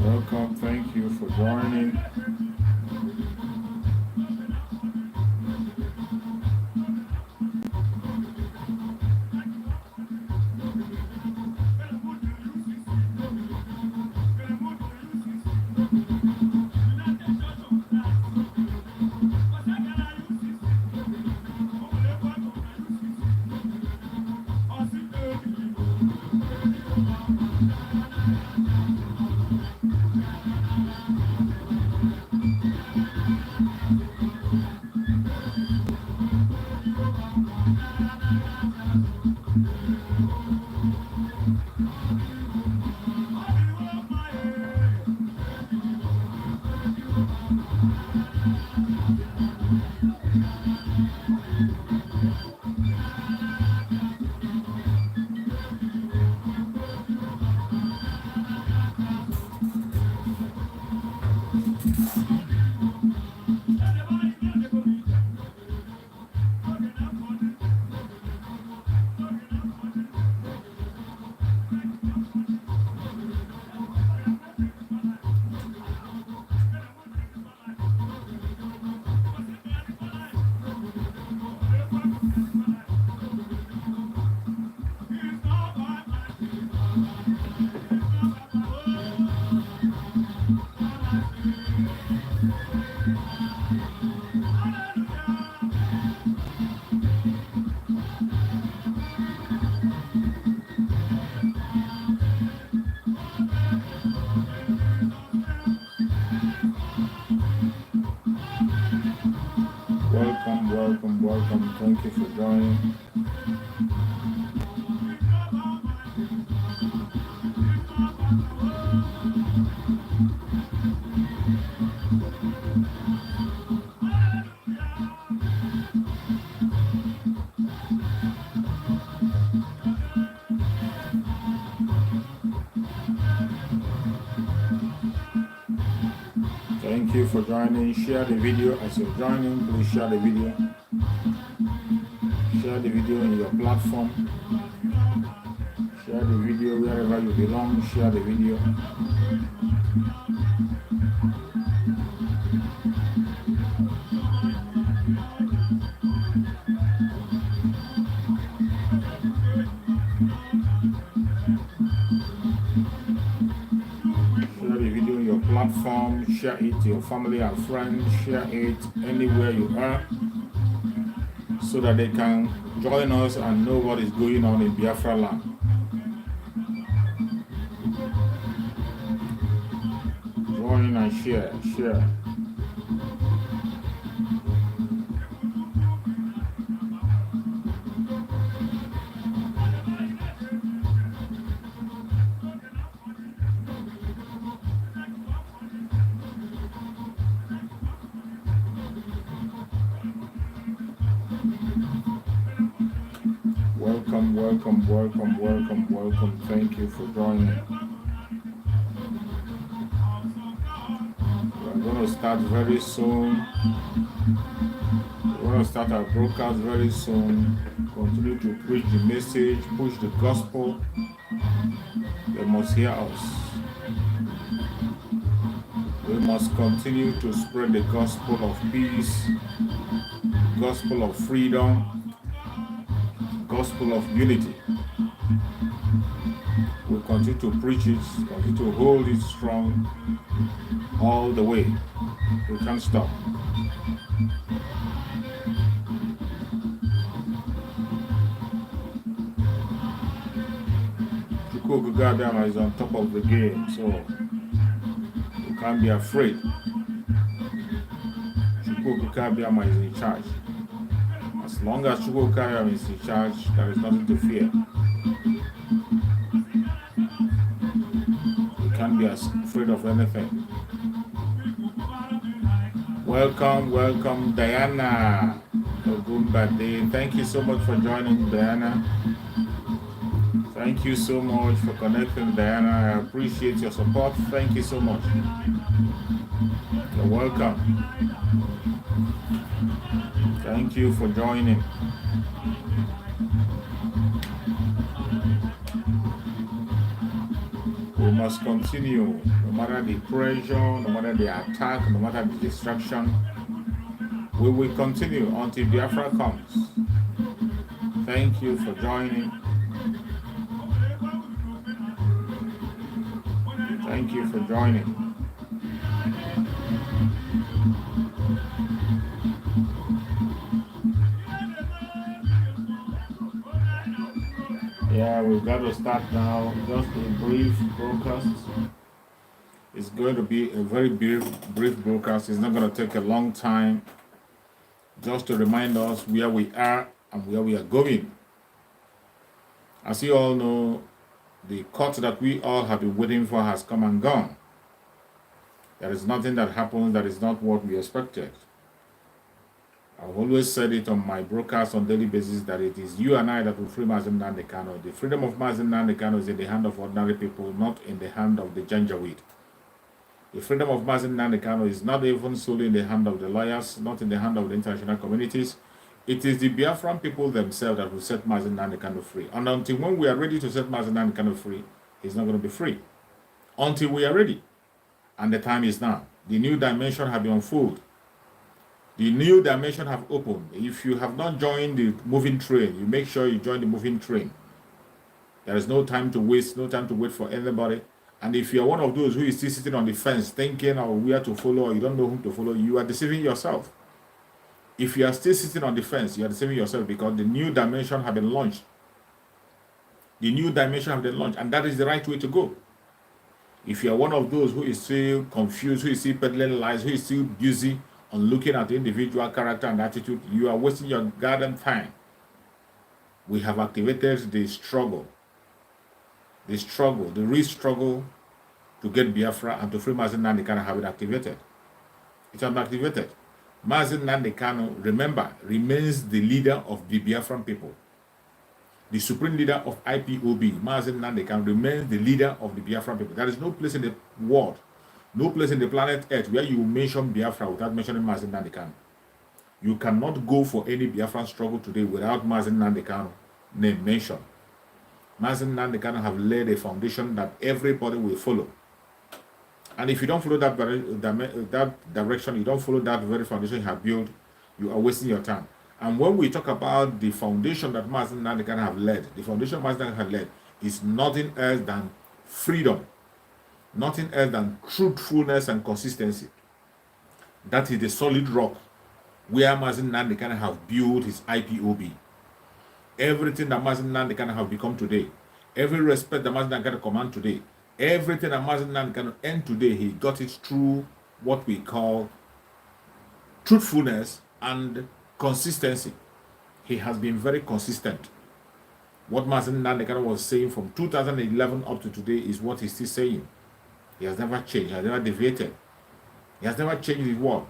Welcome. Thank you for joining. Welcome. Thank you for joining. Thank you for joining. Share the video as you're joining. Please share the video. Share the video in your platform. Share the video wherever you belong. Share the video. Share the video in your platform. Share it to your family and friends. Share it anywhere you are, so that they can join us and know what is going on in Biafra land. Join and share. Welcome. Thank you for joining. We're going to start very soon. We're going to start our broadcast very soon. Continue to preach the message, push the gospel. They must hear us. We must continue to spread the gospel of peace, gospel of freedom, gospel of unity. We'll continue to preach it, continue to hold it strong all the way. We can't stop. Chukwuka Gadiama is on top of the game, so you can't be afraid. Chukwuka Gadiama is in charge. As long as Chukwuka Gadiama is in charge, there is nothing to fear. Can't be afraid of anything. Welcome, Diana. Ogunbade. Thank you so much for joining, Diana. Thank you so much for connecting, Diana. I appreciate your support. Thank you so much. You're welcome. Thank you for joining. We must continue, no matter the pressure, no matter the attack, no matter the distraction. We will continue until Biafra comes. Thank you for joining. Thank you for joining. Yeah, we've got to start now. Just a brief broadcast. It's going to be a very brief broadcast. It's not going to take a long time. Just to remind us where we are and where we are going. As you all know, the court that we all have been waiting for has come and gone. There is nothing that happens that is not what we expected. I've always said it on my broadcast on daily basis that it is you and I that will free Mazi Nnamdi Kanu. The freedom of Mazi Nnamdi Kanu is in the hand of ordinary people, not in the hand of the Janjaweed. The freedom of Mazi Nnamdi Kanu is not even solely in the hand of the lawyers, not in the hand of the international communities. It is the Biafran people themselves that will set Mazi Nnamdi Kanu free. And until when we are ready to set Mazi Nnamdi Kanu free, he's not going to be free. Until we are ready. And the time is now. The new dimension have been unfolded. The new dimension have opened. If you have not joined the moving train, you make sure you join the moving train. There is no time to waste, no time to wait for anybody. And if you are one of those who is still sitting on the fence, thinking of where to follow, or you don't know whom to follow, you are deceiving yourself. If you are still sitting on the fence, you are deceiving yourself because the new dimension have been launched. The new dimension have been launched, and that is the right way to go. If you are one of those who is still confused, who is still peddling lies, who is still busy on looking at the individual character and attitude, you are wasting your goddamn time. We have activated the struggle, the real struggle to get Biafra and to free Mazi Nnamdi Kanu have been activated. It has been activated. Mazi Nnamdi Kanu, remember, remains the leader of the Biafran people. The supreme leader of IPOB, Mazi Nnamdi Kanu, remains the leader of the Biafran people. There is no place in the world, no place in the planet Earth where you mention Biafra without mentioning Mazi Nnamdi Kanu. You cannot go for any Biafran struggle today without Mazi Nnamdi Kanu name mentioned. Mazi Nnamdi Kanu have laid a foundation that everybody will follow. And if you don't follow that direction, you don't follow that very foundation you have built, you are wasting your time. And when we talk about the foundation that Mazi Nnamdi Kanu have led, the foundation Mazi Nnamdi Kanu have led is nothing else than freedom, nothing else than truthfulness and consistency. That is the solid rock where Mazi Nnamdi Kanu have built his IPOB. Everything that Mazi Nnamdi Kanu have become today, every respect that Mazi Nnamdi Kanu command today, everything that Mazi Nnamdi Kanu earn today, he got it through what we call truthfulness and consistency. He has been very consistent. What Mazi Nnamdi Kanu was saying from 2011 up to today is what he's still saying. He has never changed. He has never deviated. He has never changed his word.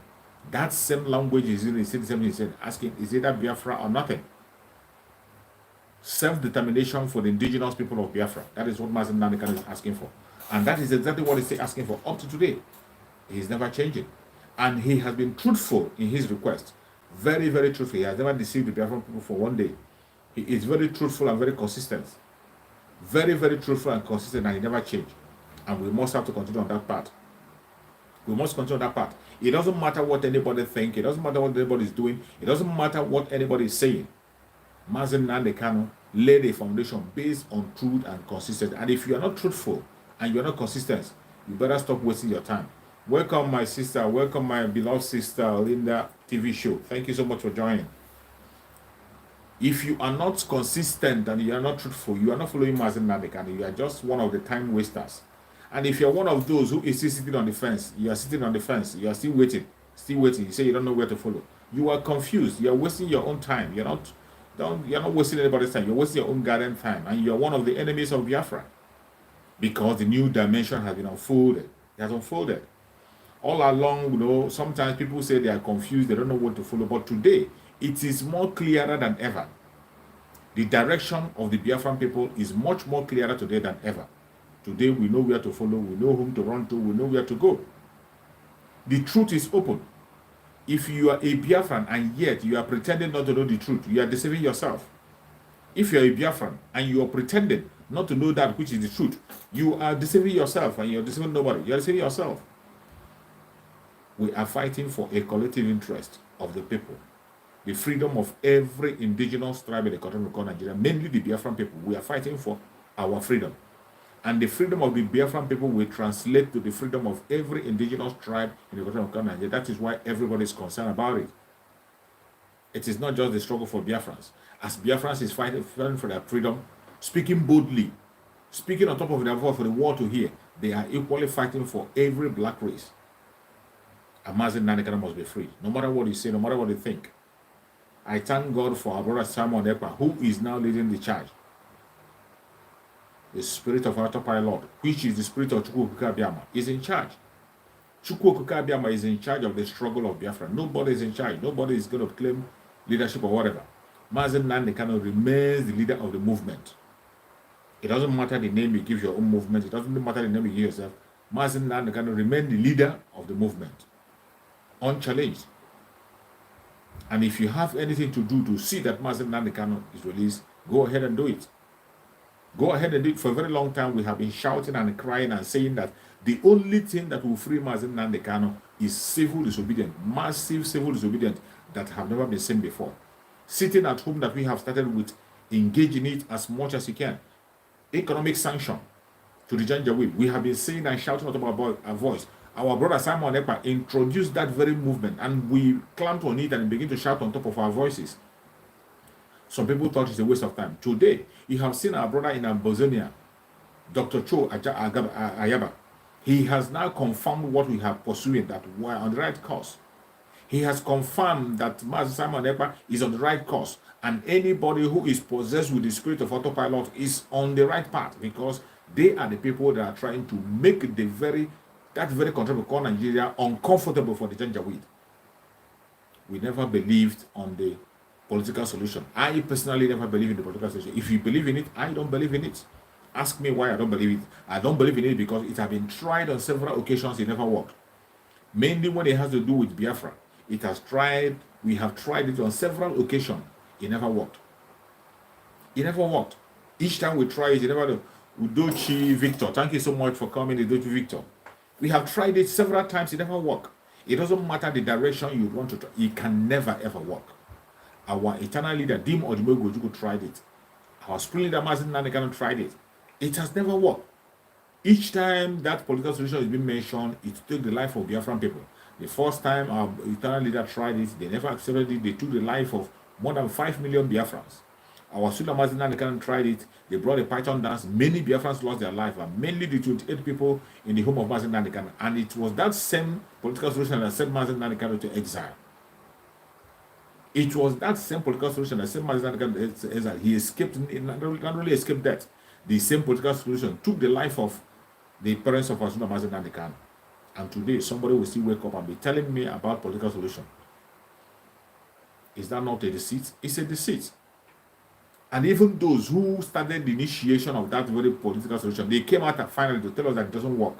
That same language is in the same thing he said, asking, is it that Biafra or nothing? Self-determination for the indigenous people of Biafra. That is what Mazi Nnamdi Kanu is asking for. And that is exactly what he's asking for up to today. He's never changing. And he has been truthful in his request. Very, very truthful. He has never deceived the Biafran people for one day. He is very truthful and very consistent. Very, very truthful and consistent, and he never changed. And we must have to continue on that path. We must continue on that path. It doesn't matter what anybody thinks. It doesn't matter what anybody is doing. It doesn't matter what anybody is saying. Mazi Nnamdi Kanu laid a foundation based on truth and consistency. And if you are not truthful and you are not consistent, you better stop wasting your time. Welcome, my sister. Welcome, my beloved sister, Linda TV show. Thank you so much for joining. If you are not consistent and you are not truthful, you are not following Mazi Nnamdi Kanu. You are just one of the time wasters. And if you are one of those who is still sitting on the fence, you are sitting on the fence, you are still waiting. You say you don't know where to follow. You are confused. You are wasting your own time. You're not wasting anybody's time. You're wasting your own garden time. And you're one of the enemies of Biafra. Because the new dimension has been unfolded. It has unfolded. All along, sometimes people say they are confused, they don't know what to follow. But today, it is more clearer than ever. The direction of the Biafran people is much more clearer today than ever. Today, we know where to follow, we know whom to run to, we know where to go. The truth is open. If you are a Biafran and yet you are pretending not to know the truth, you are deceiving yourself. If you are a Biafran and you are pretending not to know that which is the truth, you are deceiving yourself and you're deceiving nobody. You're deceiving yourself. We are fighting for a collective interest of the people. The freedom of every indigenous tribe in the country we call Nigeria, mainly the Biafran people. We are fighting for our freedom. And the freedom of the Biafran people will translate to the freedom of every indigenous tribe in the country we call Nigeria. That is why everybody is concerned about it. It is not just the struggle for Biafrans. As Biafrans is fighting for their freedom, speaking boldly, speaking on top of their voice for the world to hear, they are equally fighting for every black race. And Mazi Nnamdi Kanu must be free, no matter what you say, no matter what you think. I thank God for our brother Simon Ekpa, who is now leading the charge. The spirit of autopilot, which is the spirit of Chukwu Okuka Abiyama, is in charge. Chukwu Okuka Abiyama is in charge of the struggle of Biafra. Nobody is in charge. Nobody is going to claim leadership or whatever. Mazi Nnamdi Kanu remains the leader of the movement. It doesn't matter the name you give your own movement. It doesn't matter the name you give yourself. Mazi Nnamdi Kanu remains the leader of the movement, unchallenged. And if you have anything to do to see that Mazi Nnamdi Kanu is released, go ahead and do it. Go ahead and do it. For a very long time, we have been shouting and crying and saying that the only thing that will free Mazi Nnamdi Kanu is civil disobedience, massive civil disobedience that have never been seen before. Sitting at home, that we have started with, engage in it as much as you can. Economic sanction to the Janjaweed. We have been saying and shouting out about our voice. Our brother Simon Ekpa introduced that very movement, and we clamped on it and begin to shout on top of our voices. Some people thought it's a waste of time. Today, you have seen our brother in Ambazonia, Dr. Cho Ayaba. He has now confirmed what we have pursuing, that we are on the right course. He has confirmed that Mazi Simon Ekpa is on the right course, and anybody who is possessed with the spirit of autopilot is on the right path, because they are the people that are trying to make that very country we call Nigeria uncomfortable for the Janjaweed. We never believed on the political solution. I personally never believe in the political solution. If you believe in it, I don't believe in it. Ask me why I don't believe it. I don't believe in it because it has been tried on several occasions. It never worked. Mainly when it has to do with Biafra. We have tried it on several occasions. It never worked. It never worked. Each time we try it, it never worked. Udochi Victor, thank you so much for coming, Udochi Victor. We have tried it several times. It never worked. It doesn't matter the direction you want to try. It can never ever work. Our eternal leader, Dim Odumegwu Ojukwu, tried it. Our spring leader, Mazi Nnamdi Kanu, tried it. It has never worked. Each time that political solution is being mentioned, it took the life of Biafran people. The first time our eternal leader tried it, they never accepted it. They took the life of more than 5 million Biafrans. Our Sula Mazi Nnamdi Kanu tried it. They brought a python dance. Many Biafrans lost their life, and mainly the 28 people in the home of Mazi Nnamdi Kanu. And it was that same political solution that sent Mazi Nnamdi Kanu to exile. It was that same political solution that sent Mazi Nnamdi Kanu to exile. He escaped, not only escaped death, the same political solution took the life of the parents of Asuna Mazi Nnamdi Kanu. And today, somebody will still wake up and be telling me about political solution. Is that not a deceit? It's a deceit. And even those who started the initiation of that very political solution, they came out finally to tell us that it doesn't work.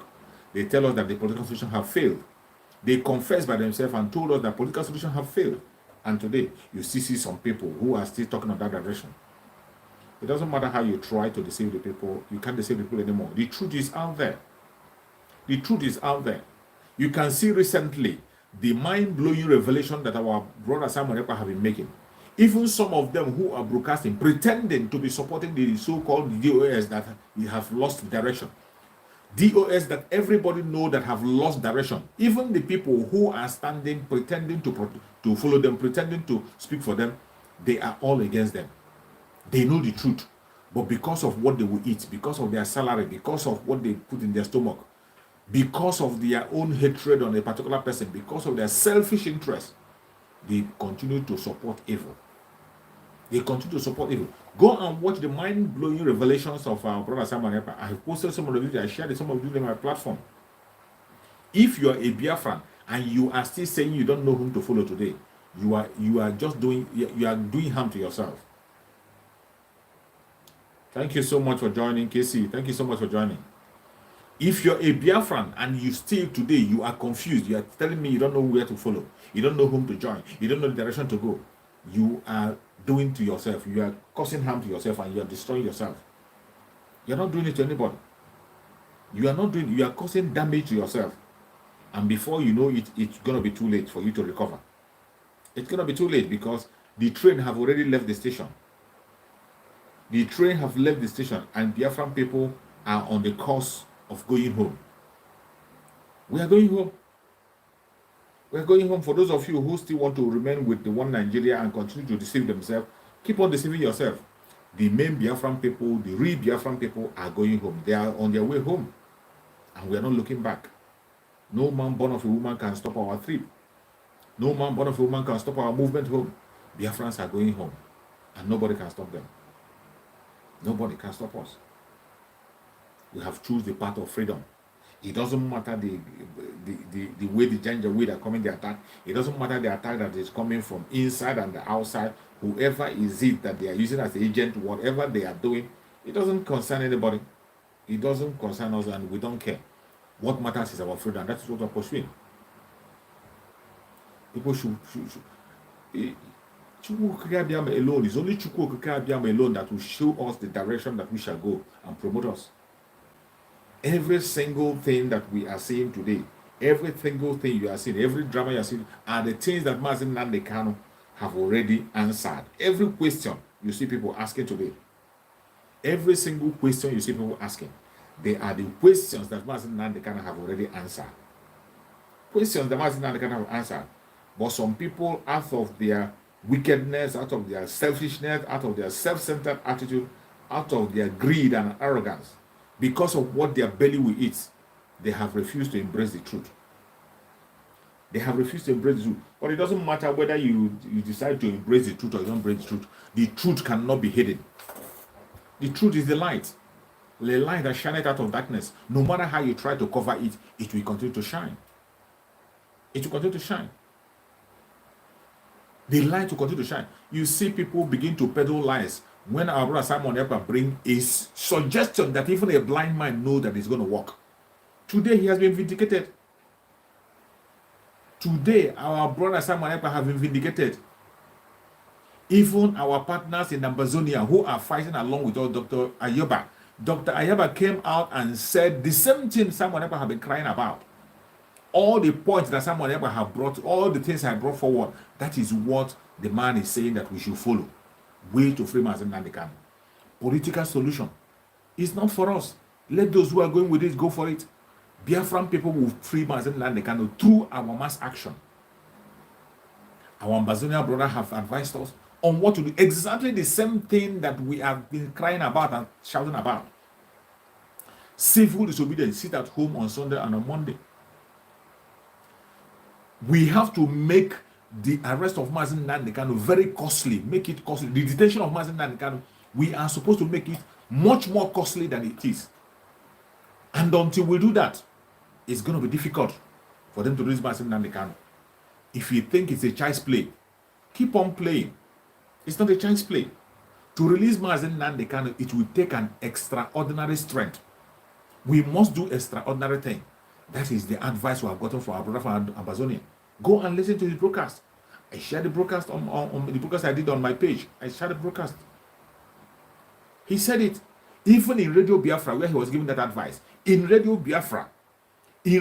They tell us that the political solution have failed. They confessed by themselves and told us that political solution have failed. And today, you still see some people who are still talking on that direction. It doesn't matter how you try to deceive the people, you can't deceive the people anymore. The truth is out there. The truth is out there. You can see recently the mind-blowing revelation that our brother Simon Ekpa have been making. Even some of them who are broadcasting, pretending to be supporting the so-called DOS that have lost direction. DOS that everybody know that have lost direction. Even the people who are standing, pretending to follow them, pretending to speak for them, they are all against them. They know the truth. But because of what they will eat, because of their salary, because of what they put in their stomach, because of their own hatred on a particular person, because of their selfish interest, they continue to support evil. They continue to support evil. Go and watch the mind-blowing revelations of our brother Simon Ekpa. I have posted some of the videos. I shared some of the videos on my platform. If you are a Biafran and you are still saying you don't know whom to follow today, you are doing harm to yourself. Thank you so much for joining, Casey. Thank you so much for joining. If you're a Biafran and you still today, you are confused, you are telling me you don't know where to follow, you don't know whom to join, you don't know the direction to go, you are doing to yourself, you are causing harm to yourself and you are destroying yourself. You're not doing it to anybody. You are causing damage to yourself. And before you know it, it's going to be too late for you to recover. It's going to be too late because the train have already left the station. The train have left the station and Biafran people are on the course of going home. We are going home. We are going home. For those of you who still want to remain with the one Nigeria and continue to deceive themselves, keep on deceiving yourself. The main Biafran people, the real Biafran people are going home. They are on their way home. And we are not looking back. No man born of a woman can stop our trip. No man born of a woman can stop our movement home. Biafrans are going home. And nobody can stop them. Nobody can stop us. We have chosen the path of freedom. It doesn't matter the way the Janjaweed are coming the attack. It doesn't matter the attack that is coming from inside and the outside. Whoever is it that they are using as agent, whatever they are doing, it doesn't concern anybody. It doesn't concern us and we don't care. What matters is our freedom. That is what we're pursuing. People should Chukwu alone. It's only Chukwu alone that will show us the direction that we shall go and promote us. Every single thing that we are seeing today, every single thing you are seeing, every drama you are seeing, are the things that Mazi Nnamdi Kanu have already answered. Every question you see people asking today, every single question you see people asking, they are the questions that Mazi Nnamdi Kanu have already answered. Questions that Mazi Nnamdi Kanu have answered. But some people, out of their wickedness, out of their selfishness, out of their self-centered attitude, out of their greed and arrogance, because of what their belly will eat, they have refused to embrace the truth. They have refused to embrace the truth. But it doesn't matter whether you decide to embrace the truth or you don't embrace the truth. The truth cannot be hidden. The truth is the light. The light that shineth out of darkness. No matter how you try to cover it, it will continue to shine. It will continue to shine. The light will continue to shine. You see people begin to peddle lies. When our brother Simon Ekpa bring a suggestion that even a blind man knows that it's going to work. Today he has been vindicated. Today our brother Simon Ekpa have been vindicated. Even our partners in Ambazonia who are fighting along with us, Dr. Ayaba. Dr. Ayaba came out and said the same thing Simon Ekpa have been crying about. All the points that Simon Ekpa have brought, all the things I brought forward, that is what the man is saying that we should follow. Way to free Mazi Nnamdi Kanu. Political solution is not for us. Let those who are going with it go for it. Biafran people will free Mazi Nnamdi Kanu through our mass action. Our Ambazonia brother have advised us on what to do. Exactly the same thing that we have been crying about and shouting about. Civil disobedience, sit at home on Sunday and on Monday. We have to make the arrest of Mazi Nnamdi Kanu very costly. Make it costly. The detention of Mazi Nnamdi Kanu, we are supposed to make it much more costly than it is. And until we do that, it's going to be difficult for them to release Mazi Nnamdi Kanu. If you think it's a child's play, keep on playing. It's not a child's play. To release Mazi Nnamdi Kanu, it will take an extraordinary strength. We must do extraordinary thing. That is the advice we have gotten from our brother from Ambazonia. Go and listen to the broadcast. I shared the broadcast on the broadcast I did on my page. I shared the broadcast. He said it. Even in Radio Biafra, where he was giving that advice. In Radio Biafra, he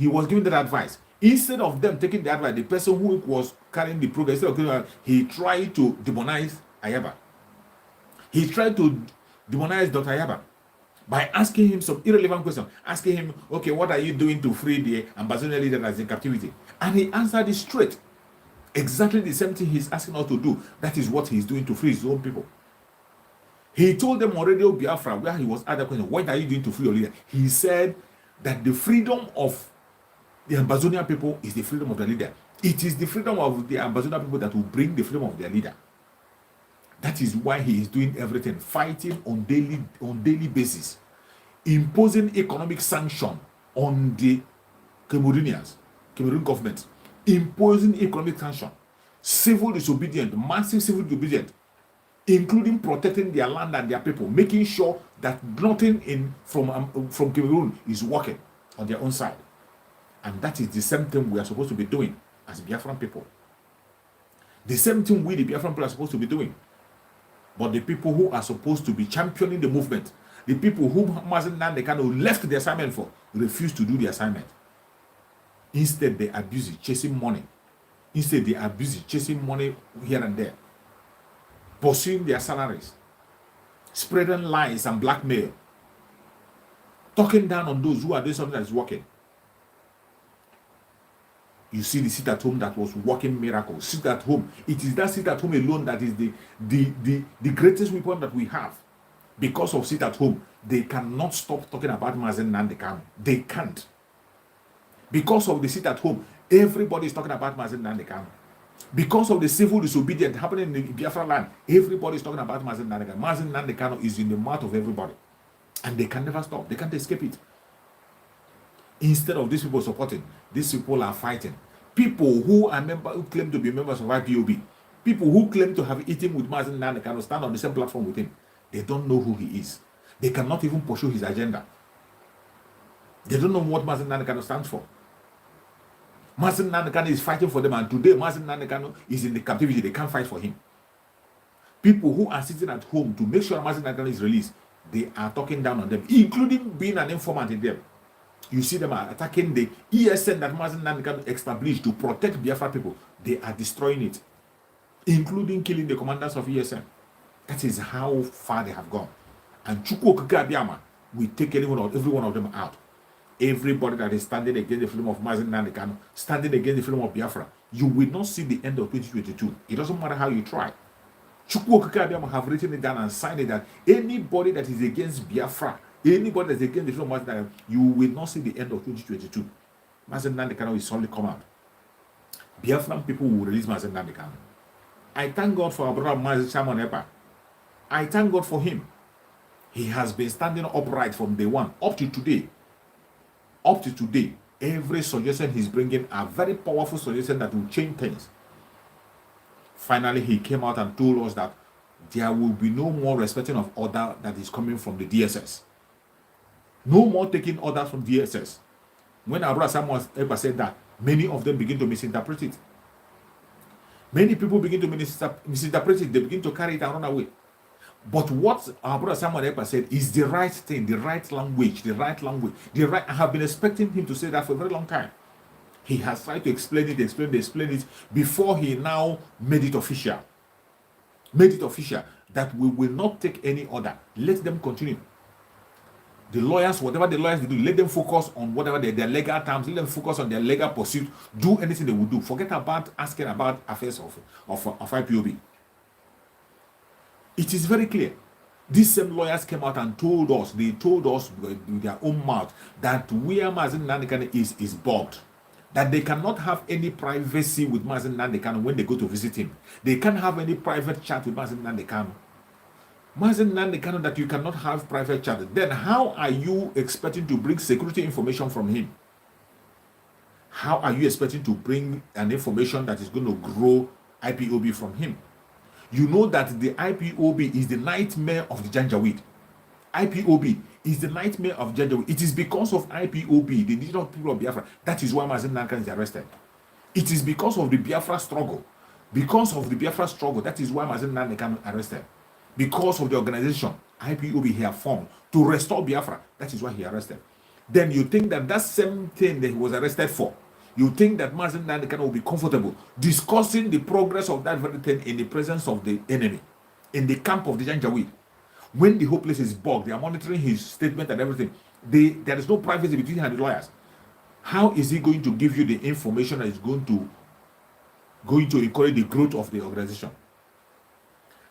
was giving that advice. Instead of them taking the advice, the person who was carrying the program, he tried to demonize Ayaba. He tried to demonize Dr. Ayaba by asking him some irrelevant questions. Asking him, okay, what are you doing to free the Ambazonia leader that's in captivity? And he answered it straight. Exactly the same thing he's asking us to do. That is what he's doing to free his own people. He told them on Radio Biafra, where he was asked the question, what are you doing to free your leader? He said that the freedom of the Ambazonia people is the freedom of the leader. It is the freedom of the Ambazonia people that will bring the freedom of their leader. That is why he is doing everything, fighting on daily basis, imposing economic sanction on the Cameroonians, Cameroon government, imposing economic sanction, civil disobedience, massive civil disobedience, including protecting their land and their people, making sure that nothing from Cameroon is working on their own side. And that is the same thing we are supposed to be doing as Biafran people. The same thing we, the Biafran people, are supposed to be doing. But the people who are supposed to be championing the movement The people whom Mazen Nnamdi Kanu left the assignment for refused to do the assignment. Instead, they are busy chasing money. Instead, they are busy chasing money here and there, pursuing their salaries, spreading lies and blackmail, talking down on those who are doing something that is working. You see the sit at home that was working miracles. Sit at home. It is that sit at home alone that is the greatest weapon that we have. Because of sit at home, they cannot stop talking about Mazen Nnamdi Kanu. They can't. Because of the sit at home, everybody is talking about Mazen Nnamdi Kanu. Because of the civil disobedience happening in Biafra land, everybody is talking about Mazen Nnamdi Kanu. Mazen Nnamdi Kanu is in the mouth of everybody. And they can never stop. They can't escape it. Instead of these people supporting, these people are fighting. People who claim to be members of IPOB, people who claim to have eaten with Mazen Nnamdi Kanu stand on the same platform with him. They don't know who he is. They cannot even pursue his agenda. They don't know what Mazen Nnamdi Kanu stands for. Mazen Nnamdi Kanu is fighting for them, and today Mazen Nnamdi Kanu is in the captivity. They can't fight for him. People who are sitting at home to make sure Mazen Nnamdi Kanu is released, they are talking down on them, including being an informant in them. You see them attacking the ESN that Mazen Nnamdi Kanu established to protect Biafra people. They are destroying it, including killing the commanders of ESN. That is how far they have gone. And Chukwu Okike Abiyama will take every one of them out. Everybody that is standing against the freedom of Mazen Nnamdi Kanu, standing against the freedom of Biafra, you will not see the end of 2022. It doesn't matter how you try. Chukwu Okike Abiyama have written it down and signed it that anybody that is against Biafra, anybody that is against the freedom of Mazen Nnamdi Kanu, you will not see the end of 2022. Mazen Nnamdi Kanu will suddenly come out. Biafran people will release Mazen Nnamdi Kanu. I thank God for our brother Mazi Simon Ekpa. I thank God for him. He has been standing upright from day one up to today. Up to today, every suggestion he's bringing are very powerful suggestions that will change things. Finally, he came out and told us that there will be no more respecting of order that is coming from the DSS. No more taking orders from DSS. When Abra Samuel ever said that, many of them begin to misinterpret it. Many people begin to misinterpret it. They begin to carry it and run away. But what our brother Samuel Ekpa said is the right thing, the right language, I have been expecting him to say that for a very long time. He has tried to explain it before he now made it official. That we will not take any order. Let them continue. The lawyers, whatever the lawyers do, let them focus on whatever their legal terms, let them focus on their legal pursuit, do anything they will do. Forget about asking about affairs of IPOB. It is very clear. These same lawyers came out and told us with their own mouth that where Mazen Nnamdi Kanu is bugged. That they cannot have any privacy with Mazen Nnamdi Kanu when they go to visit him. They can't have any private chat with Mazen Nnamdi Kanu. Mazen Nnamdi Kanu, that you cannot have private chat. Then how are you expecting to bring security information from him? How are you expecting to bring an information that is going to grow IPOB from him? You know that the IPOB is the nightmare of the Janjaweed. IPOB is the nightmare of Janjaweed. It is because of IPOB, the indigenous people of Biafra, that is why Mazen Nnamdi Kanu is arrested. It is because of the Biafra struggle. That is why Mazen Nnamdi Kanu is arrested. Because of the organization IPOB he have formed to restore Biafra, that is why he arrested. Then you think that same thing that he was arrested for, you think that Mazen Nnamdi Kanu will be comfortable discussing the progress of that very thing in the presence of the enemy, in the camp of the Janjaweed. When the whole place is bugged, they are monitoring his statement and everything. There is no privacy between him and the lawyers. How is he going to give you the information that is going to encourage the growth of the organization?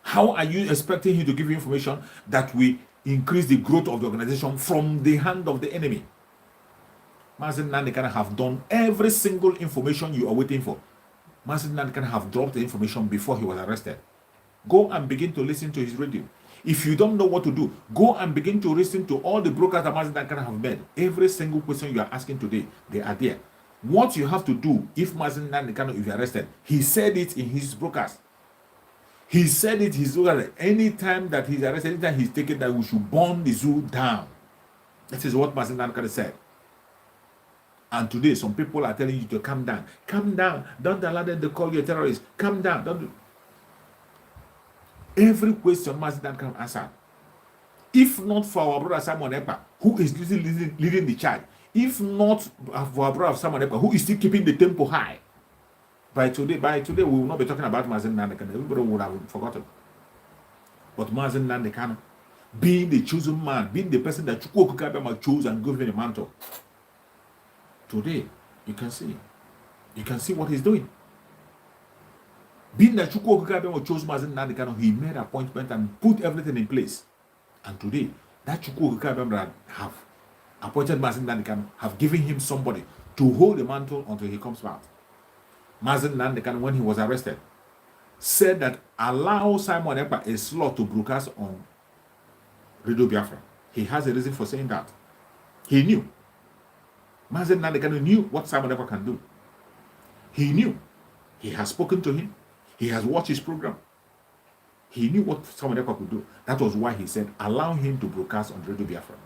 How are you expecting him to give you information that will increase the growth of the organization from the hand of the enemy? Mazen Nnamdi Kanu have done every single information you are waiting for. Mazen Nnamdi Kanu have dropped the information before he was arrested. Go and begin to listen to his radio. If you don't know what to do, go and begin to listen to all the brokers that Mazen Nnamdi Kanu have made. Every single question you are asking today, they are there. What you have to do if Mazen Nnamdi Kanu is arrested, he said it in his broadcast. He said it, his broadcast, anytime that he's arrested, anytime he's taken, that we should burn the zoo down. That is what Mazen Nnamdi Kanu said. And today, some people are telling you to calm down. Calm down. Don't allow them to call you a terrorist. Calm down. Don't do. Every question Mazen Nnamdi Kanu answered. If not for our brother Simon Ekpa, who is leading the charge, if not for our brother Simon Ekpa, who is still keeping the tempo high, by today we will not be talking about Mazen Nnamdi Kanu. Everybody would have forgotten. But Mazen Nnamdi Kanu, being the chosen man, being the person that Chukwu Okuka Abịama chose and gave him the mantle, today you can see what he's doing. Being that Chukwu Okuka Abịama chose Mazen Nnamdi Kanu, he made appointment and put everything in place. And today, that Chukwu Okuka Abịama have appointed Mazen Nnamdi Kanu, have given him somebody to hold the mantle until he comes back. Mazen Nnamdi Kanu, when he was arrested, said that allow Simon Ekpa a slot to broadcast on Radio Biafra. He has a reason for saying that. He knew. Mazen Nnamdi Kanu knew what Simon Ekpa can do. He knew. He has spoken to him. He has watched his program. He knew what Simon Ekpa could do. That was why he said, allow him to broadcast on Radio Biafra.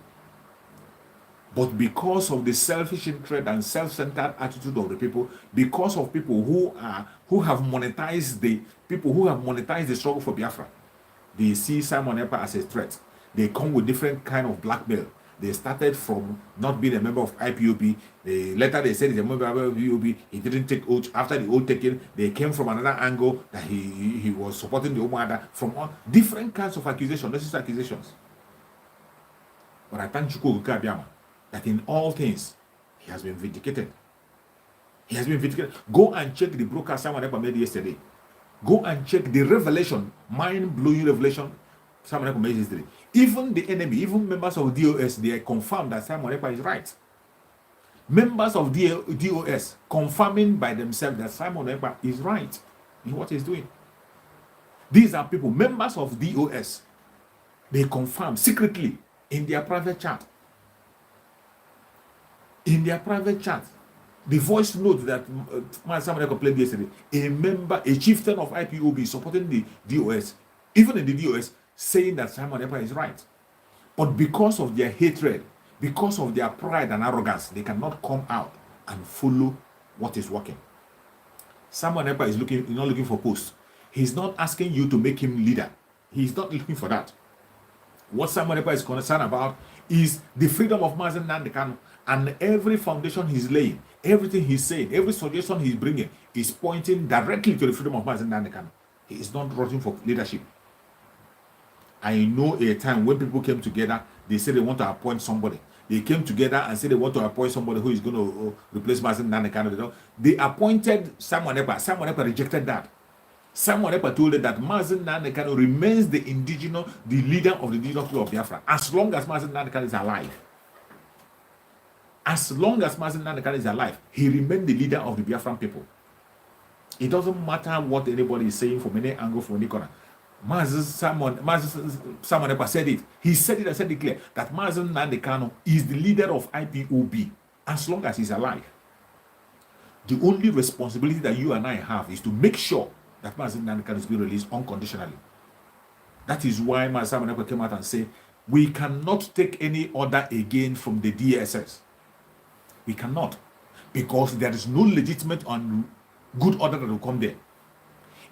But because of the selfish interest and self-centered attitude of the people, because of people who have monetized the struggle for Biafra, they see Simon Ekpa as a threat. They come with different kind of blackmail. They started from not being a member of IPOB. Later they said he's a member of IPOB. He didn't take oath. After the oath taken, they came from another angle that he was supporting the Umuada from all different kinds of accusations. This is accusations. But I thank Chukwu Okuka Abịama that in all things, he has been vindicated. He has been vindicated. Go and check the broadcast Simon Ekpa made yesterday. Go and check the revelation, mind-blowing revelation Simon Ekpa made yesterday. Even the enemy, even members of DOS, they confirmed that Simon Ekpa is right. Members of DOS confirming by themselves that Simon Ekpa is right in what he's doing. These are people, members of DOS. They confirm secretly in their private chat. In their private chat, the voice note that Simon Ekpa played yesterday, a chieftain of IPOB supporting the DOS, even in the DOS, saying that Simon Ekpa is right. But because of their hatred, because of their pride and arrogance, they cannot come out and follow what is working. Simon Ekpa is not looking for posts. He's not asking you to make him leader. He's not looking for that. What Simon Ekpa is concerned about is the freedom of Mazen Nnamdi Kanu, and every foundation he's laying, everything he's saying, every suggestion he's bringing is pointing directly to the freedom of Mazen Nnamdi Kanu. He is not running for leadership. I know a time when people came together, they said they want to appoint somebody. They came together and said they want to appoint somebody who is going to replace Mazen Nnamdi Kanu. They appointed Simon Ekpa. Simon Ekpa rejected that. Simon Ekpa told them that Mazen Nnamdi Kanu remains the leader of the indigenous people of Biafra, as long as Mazen Nnamdi Kanu is alive. As long as Mazen Nnamdi Kanu is alive, he remains the leader of the Biafran people. It doesn't matter what anybody is saying from any angle, from any corner. Simon Ekpa said it. He said it and said it clear that Mazen Nnamdi Kanu is the leader of IPOB as long as he's alive. The only responsibility that you and I have is to make sure that Mazen Nnamdi Kanu is being released unconditionally. That is why Simon Ekpa came out and said, we cannot take any order again from the DSS. We cannot, because there is no legitimate and good order that will come there.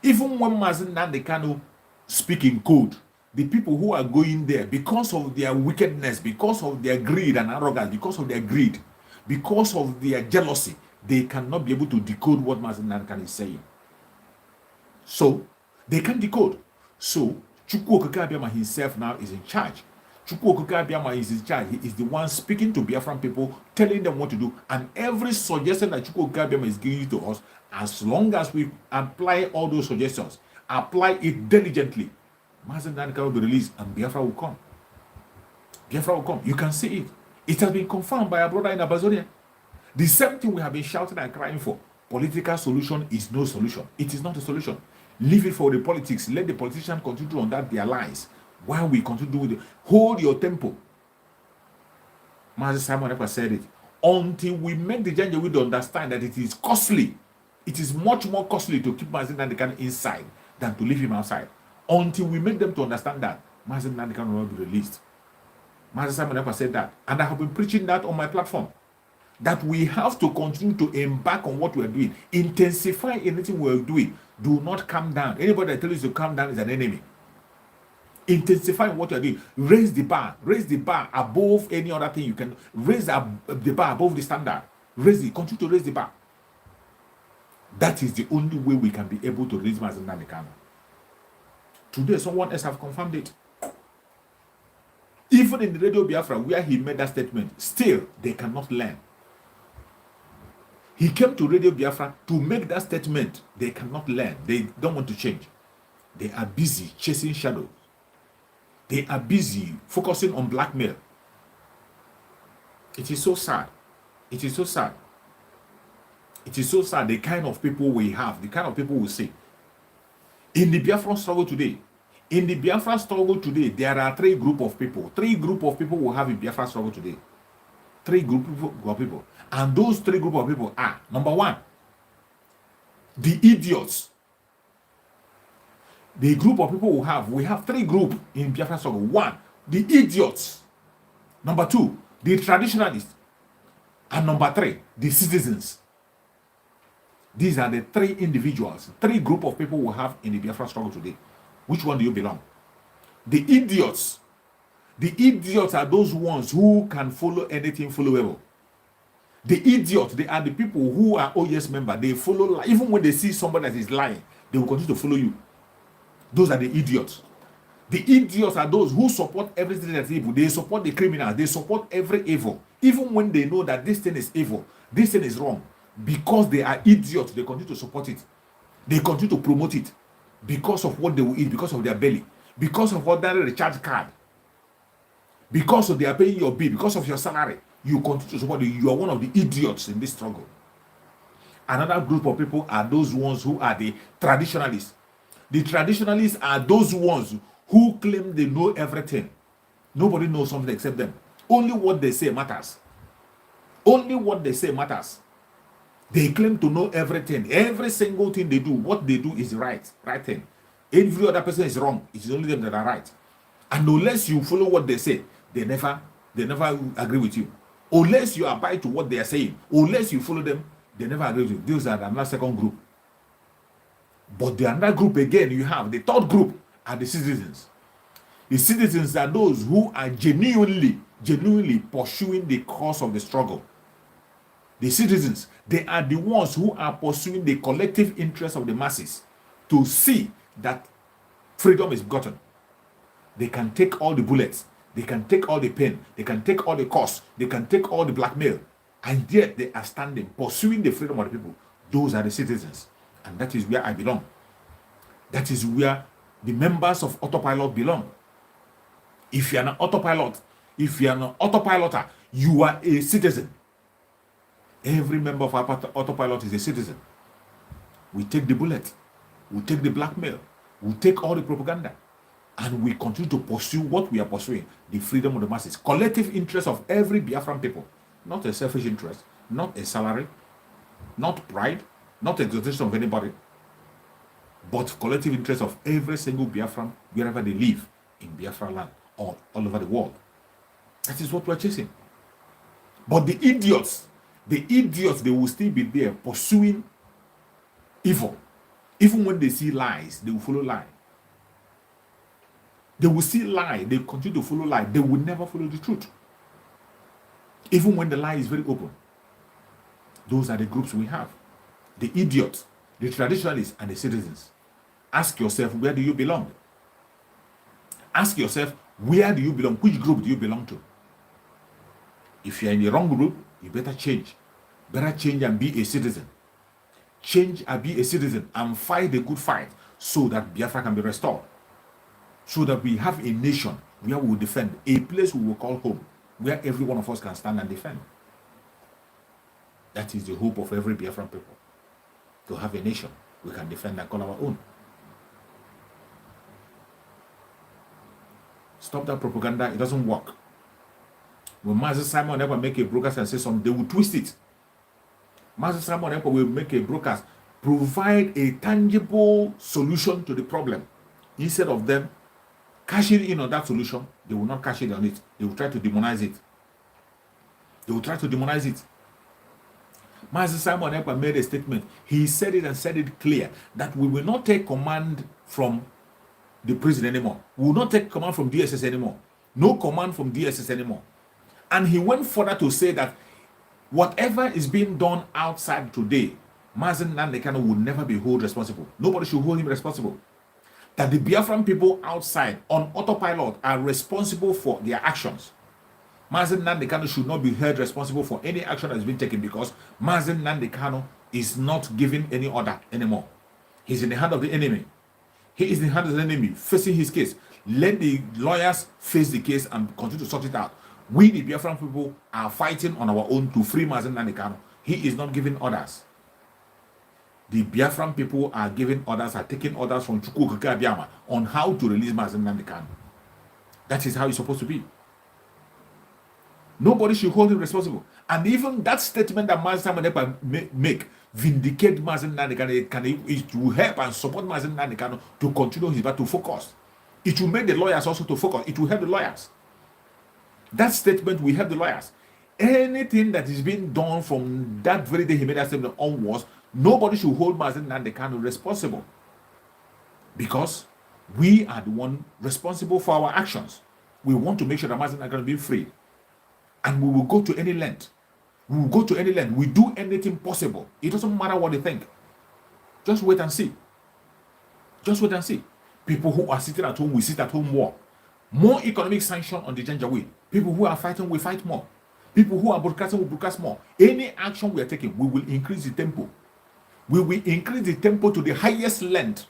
Even when Mazen Nnamdi Kanu speak in code, the people who are going there, because of their wickedness, because of their greed and arrogance, because of their greed, because of their jealousy, they cannot be able to decode what Mazen Nnamdi Kanu is saying. So, they can decode. So, Chukwu Okuka Abịama himself now is in charge. Chukwu Okuka Abịama is in charge. He is the one speaking to Biafran people, telling them what to do. And every suggestion that Chukwu Okuka Abịama is giving to us, as long as we apply all those suggestions, apply it diligently, Mazen Nnamdi Kanu will be released and Biafra will come. Biafra will come. You can see it. It has been confirmed by our brother in Abazonia. The same thing we have been shouting and crying for. Political solution is no solution. It is not a solution. Leave it for the politics. Let the politicians continue on that their lies while we continue with it. Hold your tempo. Master Simon Ekpa said it. Until we make the Janjaweed understand that it is costly. It is much more costly to keep Mazen Nnamdi Kanu inside than to leave him outside. Until we make them to understand that, Mazen Nnamdi Kanu will not be released. Master Simon Ekpa said that. And I have been preaching that on my platform. That we have to continue to embark on what we are doing. Intensify anything we are doing. Do not calm down. Anybody that tells you to calm down is an enemy. Intensify what you're doing. Raise the bar above any other thing you can. Raise the bar above the standard. Continue to raise the bar. That is the only way we can be able to raise Mazi Nnamdi Kanu. Today, someone else have confirmed it. Even in the Radio Biafra, where he made that statement, still they cannot learn. He came to Radio Biafra to make that statement. They cannot learn. They don't want to change. They are busy chasing shadows. They are busy focusing on blackmail. It is so sad. It is so sad. It is so sad the kind of people we have, the kind of people we see. In the Biafran struggle today, there are three group of people. Three group of people will have in Biafran struggle today. Three group of people. And those three group of people are, number one, the idiots. The group of people we have three groups in Biafran struggle. One, the idiots. Number two, the traditionalists. And number three, the citizens. These are the three individuals, three group of people we have in the Biafran struggle today. Which one do you belong? The idiots. The idiots are those ones who can follow anything followable. The idiots, they are the people who are OES member. They follow, even when they see somebody that is lying, they will continue to follow you. Those are the idiots. The idiots are those who support everything that's evil. They support the criminals. They support every evil. Even when they know that this thing is evil, this thing is wrong. Because they are idiots, they continue to support it. They continue to promote it. Because of what they will eat, because of their belly. Because of ordinary recharge card. Because of they are paying your bill, because of your salary. You continue to support it. You are one of the idiots in this struggle. Another group of people are those ones who are the traditionalists. The traditionalists are those ones who claim they know everything. Nobody knows something except them. Only what they say matters. Only what they say matters. They claim to know everything. Every single thing they do, what they do is right thing. Every other person is wrong. It is only them that are right. And unless you follow what they say, they never agree with you. Unless you abide to what they are saying, unless you follow them, they never agree with you. Those are another second group. But the another group again, you have the third group are the citizens. The citizens are those who are genuinely pursuing the cause of the struggle. The citizens, they are the ones who are pursuing the collective interest of the masses to see that freedom is gotten. They can take all the bullets, they can take all the pain, they can take all the costs, they can take all the blackmail, and yet they are standing, pursuing the freedom of the people. Those are the citizens, and that is where I belong. That is where the members of Autopilot belong. If you are an autopilot, if you are an autopiloter, you are a citizen. Every member of our Autopilot is a citizen. We take the bullet, we take the blackmail, we take all the propaganda, and we continue to pursue what we are pursuing, the freedom of the masses, collective interest of every Biafran people, not a selfish interest, not a salary, not pride, not exaltation of anybody, but collective interest of every single Biafran, wherever they live in Biafra land or all over the world. That is what we're chasing. But the idiots, they will still be there pursuing evil. Even when they see lies, they will follow lie. They will see lie, they continue to follow lie. They will never follow the truth. Even when the lie is very open. Those are the groups we have. The idiots, the traditionalists, and the citizens. Ask yourself, where do you belong? Ask yourself, where do you belong? Which group do you belong to? If you're in the wrong group, you better change. Better change and be a citizen. Change and be a citizen and fight the good fight so that Biafra can be restored. So that we have a nation where we will defend, a place we will call home, where every one of us can stand and defend. That is the hope of every Biafran people. To have a nation we can defend and call our own. Stop that propaganda, it doesn't work. When Master Simon ever make a broadcast and say something, they will twist it. Master Simon ever will make a broadcast, provide a tangible solution to the problem. Instead of them cashing in on that solution, they will not cash in on it. They will try to demonize it. They will try to demonize it. Master Simon Ekpa made a statement. He said it and said it clear that we will not take command from the prison anymore. We will not take command from DSS anymore. No command from DSS anymore. And he went further to say that whatever is being done outside today, Mazen Nnamdi Kanu will never be held responsible. Nobody should hold him responsible. That the Biafran people outside on autopilot are responsible for their actions. Mazen Nnamdi Kanu should not be held responsible for any action that has been taken, because Mazen Nnamdi Kanu is not giving any order anymore. He's in the hand of the enemy. He is in the hand of the enemy, facing his case. Let the lawyers face the case and continue to sort it out. We, the Biafran people, are fighting on our own to free Mazen Nnamdi Kanu. He is not giving orders. The Biafran people are giving orders, are taking orders from Chukwu Okeke Abiyama on how to release Mazen Nnamdi Kanu. That is how it's supposed to be. Nobody should hold him responsible. And even that statement that Mazen Nnamdi make vindicate Mazen Nnamdi Kanu, it will help and support Mazen Nnamdi Kanu to continue his battle, to focus. It will make the lawyers also to focus. It will help the lawyers. That statement will help the lawyers. Anything that is being done from that very day he made that statement onwards, nobody should hold Mazen Nnamdi Kanu responsible, because we are the one responsible for our actions. We want to make sure that Mazen Nnamdi Kanu be free, and we will go to any length. We will go to any length. We do anything possible. It doesn't matter what they think. Just wait and see. Just wait and see. People who are sitting at home will sit at home more. More economic sanction on the Janjaweed. People who are fighting will fight more. People who are broadcasting will broadcast more. Any action we are taking, we will increase the tempo. We will increase the tempo to the highest length.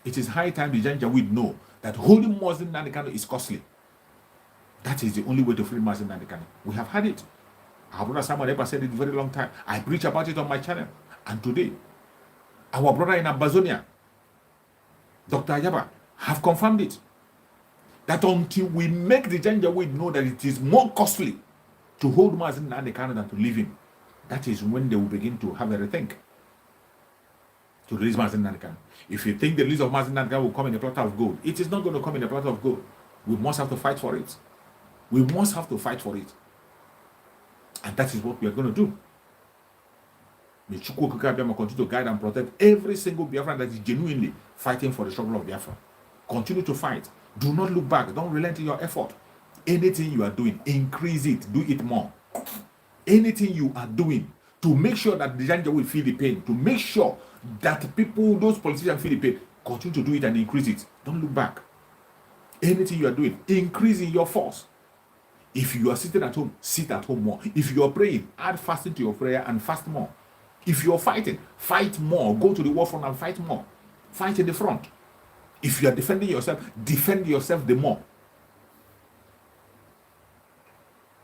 It is high time the Janjaweed know that holding Mazen Nnamdi Kanu is costly. That is the only way to free Mazen Nnamdi Kanu. We have had it. Our brother Samuel Epa said it a very long time. I preach about it on my channel. And today, our brother in Amazonia, Dr. Ayaba, have confirmed it. That until we make the Janjaweed know that it is more costly to hold Mazen Nnamdi Kanu than to leave him, that is when they will begin to have a rethink to release Mazen Nnamdi Kanu. If you think the release of Mazen Nnamdi Kanu will come in a platter of gold, it is not going to come in a platter of gold. We must have to fight for it. We must have to fight for it. And that is what we are going to do. May Chukwu Okeke Abiyama continue to guide and protect every single Biafran that is genuinely fighting for the struggle of Biafra. Continue to fight. Do not look back. Don't relent in your effort. Anything you are doing, increase it. Do it more. Anything you are doing to make sure that the Janjaweed will feel the pain, to make sure that people, those politicians feel the pain, continue to do it and increase it. Don't look back. Anything you are doing, increase in your force. If you are sitting at home, sit at home more. If you are praying, add fasting to your prayer and fast more. If you are fighting, fight more. Go to the war front and fight more. Fight in the front. If you are defend yourself the more.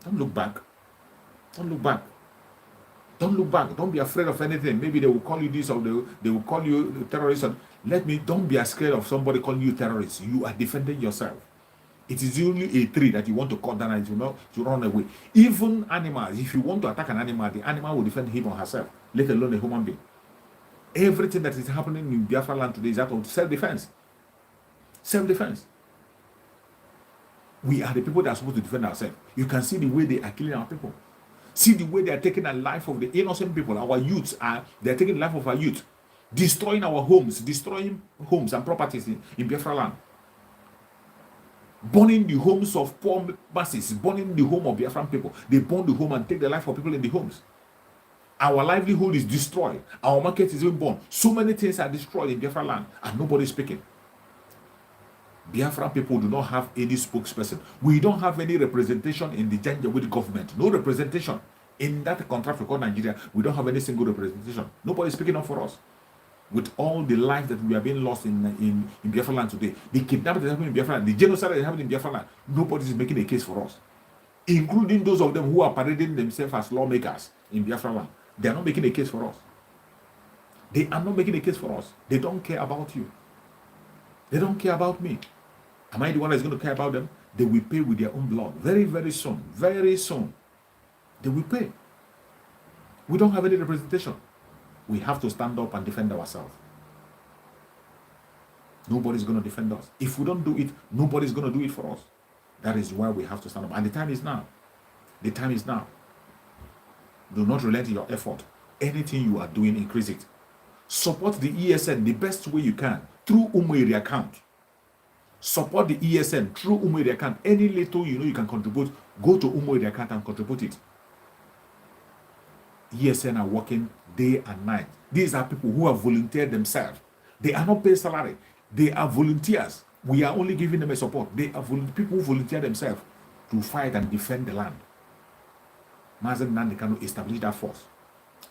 Don't look back. Don't look back. Don't look back. Don't be afraid of anything. Maybe they will call you this or they will call you terrorist. Don't be scared of somebody calling you terrorist. You are defending yourself. It is only a tree that you want to cut down and to run away. Even animals, if you want to attack an animal, the animal will defend him or herself, let alone a human being. Everything that is happening in Biafra land today is out of self-defense. Self-defense. We are the people that are supposed to defend ourselves. You can see the way they are killing our people. See the way they are taking the life of the innocent people. Our youths they are taking the life of our youth, destroying our homes, destroying homes and properties in Biafra land. Burning the homes of poor masses, burning the home of Biafran people. They burn the home and take the life of people in the homes. Our livelihood is destroyed. Our market is being burned. So many things are destroyed in Biafra land and nobody is speaking. Biafran people do not have any spokesperson. We don't have any representation in the Janjaweed government. No representation. In that country called Nigeria, we don't have any single representation. Nobody is speaking up for us. With all the lives that we are being lost in Biafra land today, the kidnapping that is happening in Biafra land, the genocide that is happening in Biafra land, nobody is making a case for us. Including those of them who are parading themselves as lawmakers in Biafra land. They are not making a case for us. They are not making a case for us. They don't care about you. They don't care about me. Am I the one that's going to care about them? They will pay with their own blood. Very, very soon. Very soon. They will pay. We don't have any representation. We have to stand up and defend ourselves. Nobody's going to defend us. If we don't do it, nobody's going to do it for us. That is why we have to stand up. And the time is now. The time is now. Do not relent in your effort. Anything you are doing, increase it. Support the ESN the best way you can through Umueri account. Support the ESN through Umueri account. Any little you can contribute, go to Umueri account and contribute it. ESN are working day and night. These are people who have volunteered themselves. They are not paid salary. They are volunteers. We are only giving them a support. They are people who volunteer themselves to fight and defend the land. Mazen Nnamdi Kanu established that force.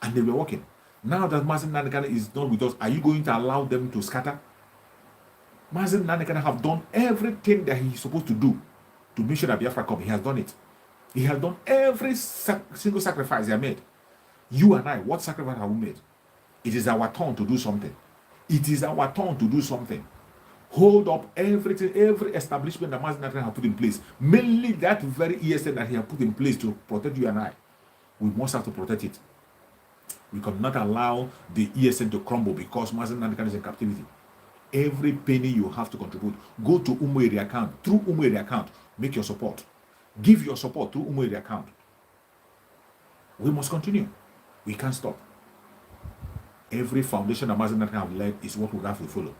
And they were working. Now that Mazen Nnamdi Kanu is not with us, are you going to allow them to scatter? Mazen Nnamdi Kanu have done everything that he's supposed to do to make sure that Biafra come. He has done it. He has done every single sacrifice he has made. You and I, what sacrifice have we made? It is our turn to do something. It is our turn to do something. Hold up everything, every establishment that Mazen Nnamdi Kanu have put in place. Mainly that very ESN that he has put in place to protect you and I. We must have to protect it. We cannot allow the ESN to crumble because Mazen Nnamdi Kanu is in captivity. Every penny you have to contribute, go to Umueri account. Through Umueri account, make your support. Give your support through Umueri account. We must continue. We can't stop. Every foundation that Mazen Nnamdi Kanu have led is what we have to follow.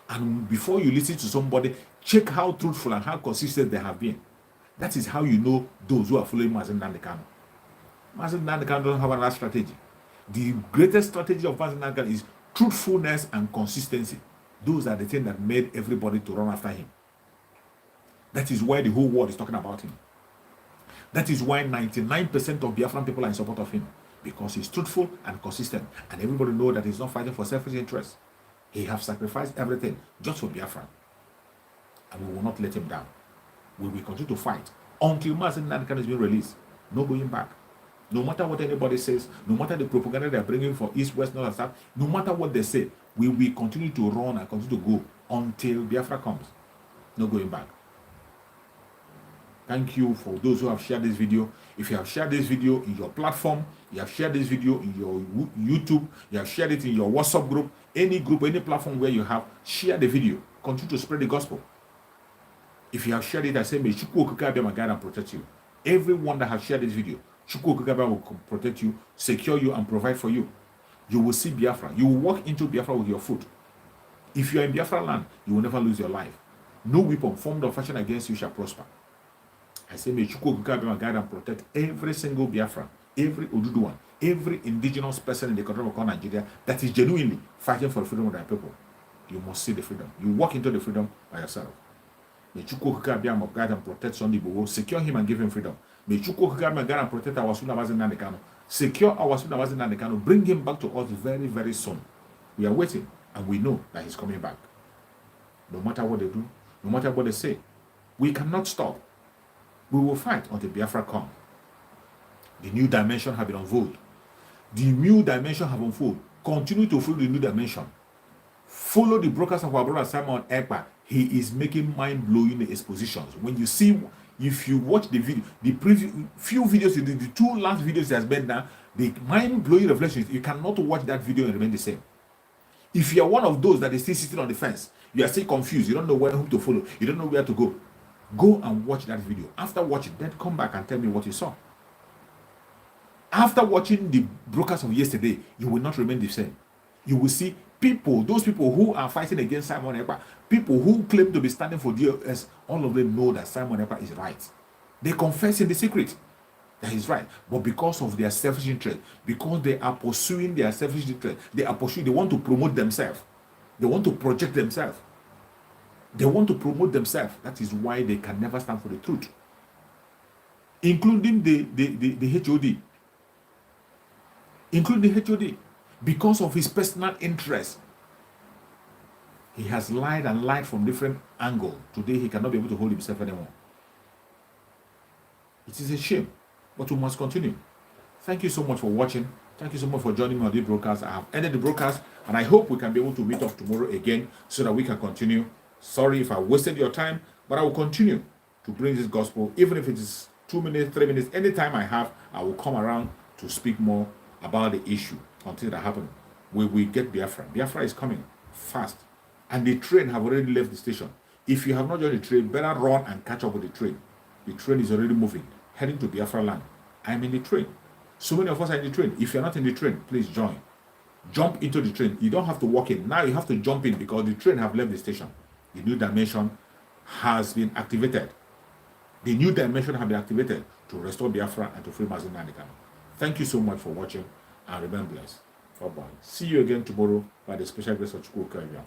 And before you listen to somebody, check how truthful and how consistent they have been. That is how you know those who are following Mazen Nnamdi Kanu. Mazen Nnamdi Kanu doesn't have another strategy. The greatest strategy of Mazen Nnamdi Kanu is truthfulness and consistency. Those are the things that made everybody to run after him. That is why the whole world is talking about him. That is why 99% of Biafran people are in support of him. Because he's truthful and consistent. And everybody knows that he's not fighting for selfish interests. He has sacrificed everything just for Biafra. And we will not let him down. We will continue to fight until Mazen Nnamdi Kanu is being released. No going back. No matter what anybody says, no matter the propaganda they're bringing for East, West, North, and South, no matter what they say, we will continue to run and continue to go until Biafra comes. No going back. Thank you for those who have shared this video. If you have shared this video in your platform, you have shared this video in your YouTube, you have shared it in your WhatsApp group, any platform where you have, share the video. Continue to spread the gospel. If you have shared it, I say, may Chukwu Okike be my guide and protect you. Everyone that has shared this video, Chukwu Okike will protect you, secure you, and provide for you. You will see Biafra. You will walk into Biafra with your foot. If you are in Biafra land, you will never lose your life. No weapon formed or fashioned against you shall prosper. I say, may Chukwu Okike be my guide and protect every single Biafra, every Oduduwan, every indigenous person in the country of Nigeria that is genuinely fighting for the freedom of their people. You must see the freedom. You walk into the freedom by yourself. May Chukwu Okike be my guide and protect Sunday Igboho, secure him and give him freedom. May Chukwu Okike be my guide and protect our Suna Mazen Nnamdi Kanu. Secure our Suna Mazen Nnamdi Kanu. Bring him back to us very, very soon. We are waiting and we know that he's coming back. No matter what they do, no matter what they say, we cannot stop. We will fight until Biafra comes. The new dimension have been unfolded. The new dimension have unfolded. Continue to follow the new dimension. Follow the broadcast of our brother Simon Ekpa. He is making mind-blowing expositions. When you see, if you watch the video, the few videos, the two last videos he has made now, the mind-blowing revelations, you cannot watch that video and remain the same. If you are one of those that is still sitting on the fence, you are still confused, you don't know whom to follow, you don't know where to go, go and watch that video. After watching, then come back and tell me what you saw. After watching the broadcast of yesterday, you will not remain the same. You will see people, those people who are fighting against Simon Ekpa, people who claim to be standing for DOS, all of them know that Simon Ekpa is right. They confess in the secret that he's right. But because of their selfish interest, because they are pursuing their selfish interest, they want to promote themselves. They want to project themselves. They want to promote themselves. That is why they can never stand for the truth. Including the HOD. Including the HOD. Because of his personal interest. He has lied and lied from different angles. Today he cannot be able to hold himself anymore. It is a shame. But we must continue. Thank you so much for watching. Thank you so much for joining me on this broadcast. I have ended the broadcast and I hope we can be able to meet up tomorrow again so that we can continue. Sorry if I wasted your time, but I will continue to bring this gospel, even if it is 2 minutes, 3 minutes, anytime I have, I will come around to speak more about the issue until that happens. We will get Biafra. Biafra is coming fast. And the train have already left the station. If you have not joined the train, better run and catch up with the train. The train is already moving, heading to Biafra land. I'm in the train. So many of us are in the train. If you're not in the train, please join. Jump into the train. You don't have to walk in. Now you have to jump in because the train have left the station. The new dimension has been activated. The new dimension has been activated to restore Biafra and to free Mazi Nnamdi Kanu. Thank you so much for watching and remain blessed. Bye-bye. See you again tomorrow by the special grace of Chukwu Kevin.